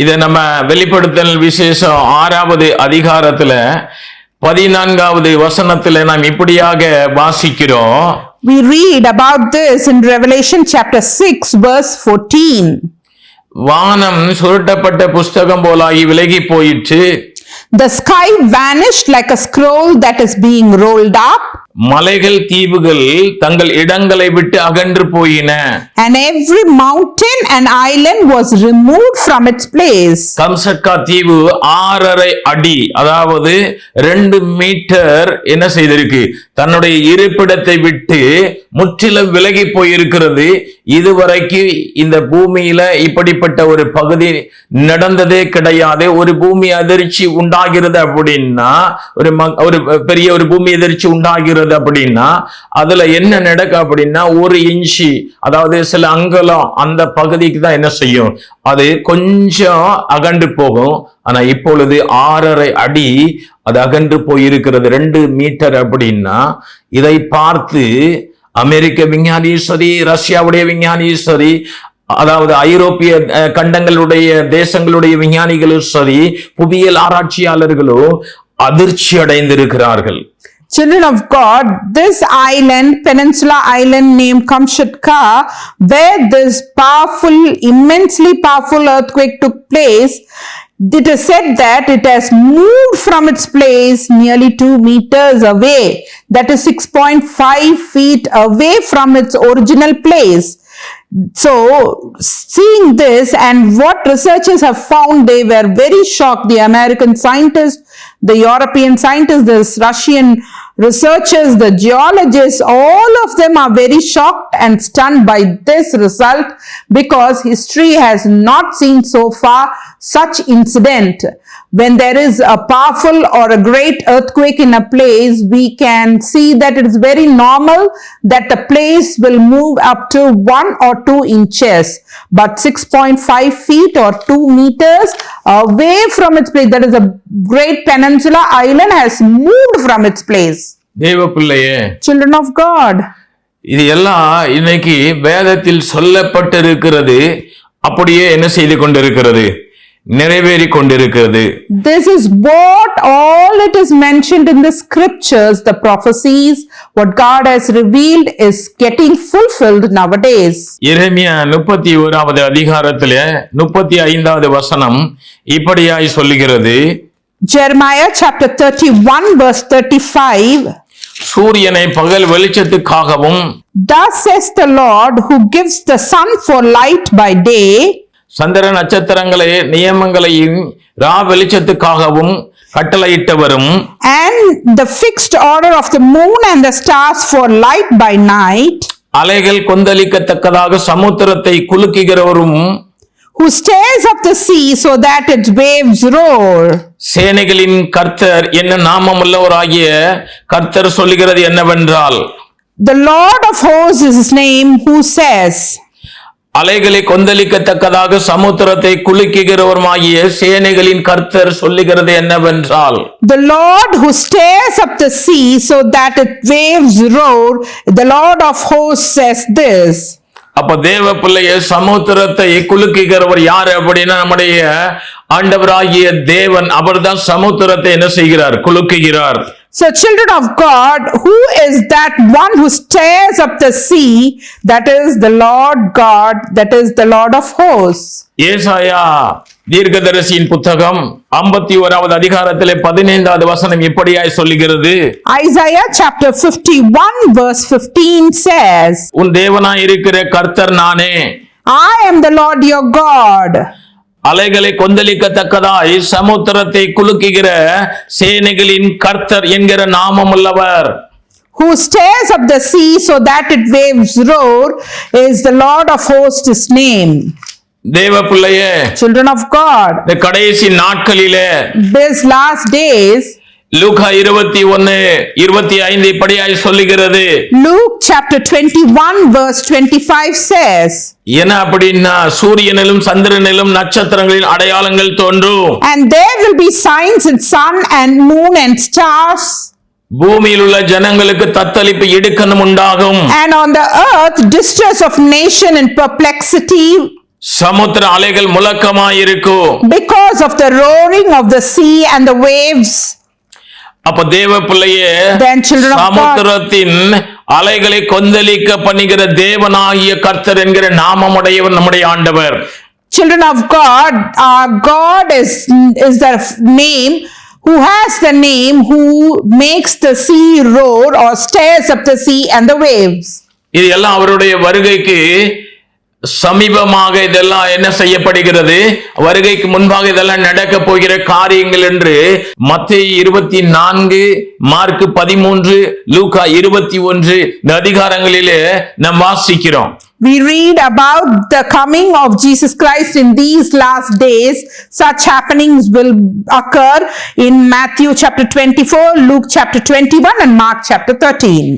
இத நம்ம வெளிப்படுத்தல் விசேஷம் 6வது அதிகாரத்துல 14வது வசனத்துல நாம் இப்படியாக வாசிக்கிறோம். We read about this in Revelation chapter 6 verse 14. வானம் சுருட்டப்பட்ட புஸ்தகம் போலாகி விலகி போயிற்று. The sky vanished like a scroll that is being rolled up. மலைகள் தீவுகள் தங்கள் இடங்களை விட்டு அகன்று போயின. And every mountain and island was removed from its place. கம்சக்கா தீவு 6.5 அடி அதாவது 2 மீட்டர் என்ன செய்திருக்கு, தன்னுடைய இருப்பிடத்தை விட்டு முற்றிலும் விலகி போயிருக்கிறது. இதுவரைக்கு இந்த பூமியில இப்படிப்பட்ட ஒரு பகுதி நடந்ததே கிடையாது. ஒரு பூமி அதிர்ச்சி உண்டாகிறது அப்படின்னா, ஒரு பெரிய ஒரு பூமி அதிர்ச்சி உண்டாகிறது அப்படின்னா அதுல என்ன நடக்க அப்படின்னா 1 இன்ச்சு அதாவது சில அங்குலம் அந்த பகுதிக்கு தான் என்ன செய்யும், அது கொஞ்சம் அகன்று போகும். ஆனா இப்பொழுது 6.5 அடி அது அகன்று போயிருக்கிறது, 2 மீட்டர் அப்படின்னா. இதை பார்த்து அமெரிக்க விஞ்ஞானியும் சரி, ரஷ்யாவுடைய விஞ்ஞானியும் சரி, அதாவது ஐரோப்பிய கண்டங்களுடைய தேசங்களுடைய விஞ்ஞானிகளும் சரி, புவியியல் ஆராய்ச்சியாளர்களும் அதிர்ச்சி அடைந்திருக்கிறார்கள். Children of God, this island, peninsula island named Kamchatka, where this immensely powerful earthquake took place, it is said that it has moved from its place nearly 2 meters away. That is 6.5 feet away from its original place. So, seeing this and what researchers have found, they were very shocked. The American scientists, the European scientists, the Russian researchers, the geologists, all of them are very shocked and stunned by this result, because history has not seen so far such incident. When there is a powerful or a great earthquake in a place, we can see that it is very normal that the place will move up to 1 or 2 inches. But 6.5 feet or 2 meters away from its place, that is a great peninsula island has moved from its place. தேவ பிள்ளையே, Children of God, இது எல்லாம் இன்னைக்கு வேதத்தில் சொல்லப்பட்டிருக்கிறது, அப்படியே என்ன செய்து கொண்டிருக்கிறது, நிறைவேறி கொண்டிருக்கிறது. This is what all it is mentioned in the scriptures, the prophecies, what God has revealed is getting fulfilled nowadays. எரேமியா 31வது அதிகாரத்திலே 35வது வசனம் இப்படியாய் சொல்லுகிறது. Jeremiah chapter 31 verse 35. சூரியனை பகல் வெளிச்சத்துக்காகவும், Thus says the Lord who gives the sun for light by day, சந்திர நட்சத்திரங்களை நியமங்களையும் ரா வெளிச்சத்துக்காகவும் கட்டளையிட்டவரும், and the fixed order of the moon and the stars for light by night, அலைகள் கொந்தளிக்கத்தக்கதாக சமுத்திரத்தை குலுக்குகிறவரும், who stirs up the sea so that its waves roar. சேனைகளின் கர்த்தர் என்ன நாமமுள்ளவராகிய கர்த்தர் சொல்லுகிறது என்னவென்றால், The Lord of hosts is his name, who says, அலைகளை கொந்தளிக்கத்தக்கதாக சமுத்திரத்தை குலுக்குகிறவருமாகிய சேனைகளின் கர்த்தர் சொல்லுகிறது என்னவென்றால், The Lord who stirs up the sea so that its waves roar, the Lord of hosts says this. அப்ப தேவ பிள்ளைய சமுத்திரத்தை குலுக்குகிறவர் யாரு அப்படின்னா நம்முடைய ஆண்டவராகிய தேவன். அவர்தான் சமுத்திரத்தை என்ன செய்கிறார், குலுக்குகிறார். So children of God, who is that one who stirs up the sea? That is the Lord God, that is the Lord of hosts. ஏசாயா தீர்க்கதரிசியின் புத்தகம் 51வது அதிகாரத்திலே 15வது வசனம் இப்படியாய் சொல்லுகிறது. Isaiah chapter 51 verse 15 says, உன் தேவனாய் இருக்கிற கர்த்தர் நானே, I am the Lord your God. அலைகளை கொந்தளிக்கத்தக்கதாய் சமுத்திரத்தை குலுக்குகிற சேனைகளின் கர்த்தர் என்கிற நாமமுள்ளவர், Who stirs up the sea so that its waves roar, is the Lord of hosts his name. தேவ பிள்ளையே, Children of God, இந்த கடைசி நாட்களிலே these last days, லூக்கா 21:25 இப்படியாய் சொல்லுகிறது. Luke chapter 21 verse 25 says, என்ன அப்படின்னா, சூரியனிலும் சந்திரனிலும் நட்சத்திரங்களின் அடையாளங்கள் தோன்றும், and there will be signs in sun and moon and stars, பூமியில் உள்ள ஜனங்களுக்கு தத்தளிப்பு இடுக்கணும் உண்டாகும், and on the earth distress of nation and perplexity, சமுத்திர அலைகள் முழக்கமாயிருக்கும். Because of the roaring of the sea and the waves. அப்ப தேவ பிள்ளையே, Then children of God, சமுத்திரத்தின் அலைகளை கொந்தளிக்க பண்ணுகிற தேவனாகிய கர்த்தர் என்கிற நாமமுடையவர் நம்முடைய ஆண்டவர். children of God, our God is the name who has the name who makes the sea roar or stirs up the sea and the waves. இது எல்லாம் அவருடைய வருகைக்கு சமீபமாக இதெல்லாம் என்ன செய்யப்படுகிறது, வருகைக்கு முன்பாக இதெல்லாம் நடக்க போகிற காரியங்கள் என்று மத்தேயு 24, மார்க் 13, லூக்கா 21 இந்த அதிகாரங்களிலே நாம் வாசிக்கிறோம். We read about the coming of Jesus Christ in these last days. Such happenings will occur in Matthew chapter 24, Luke chapter 21 and Mark chapter 13.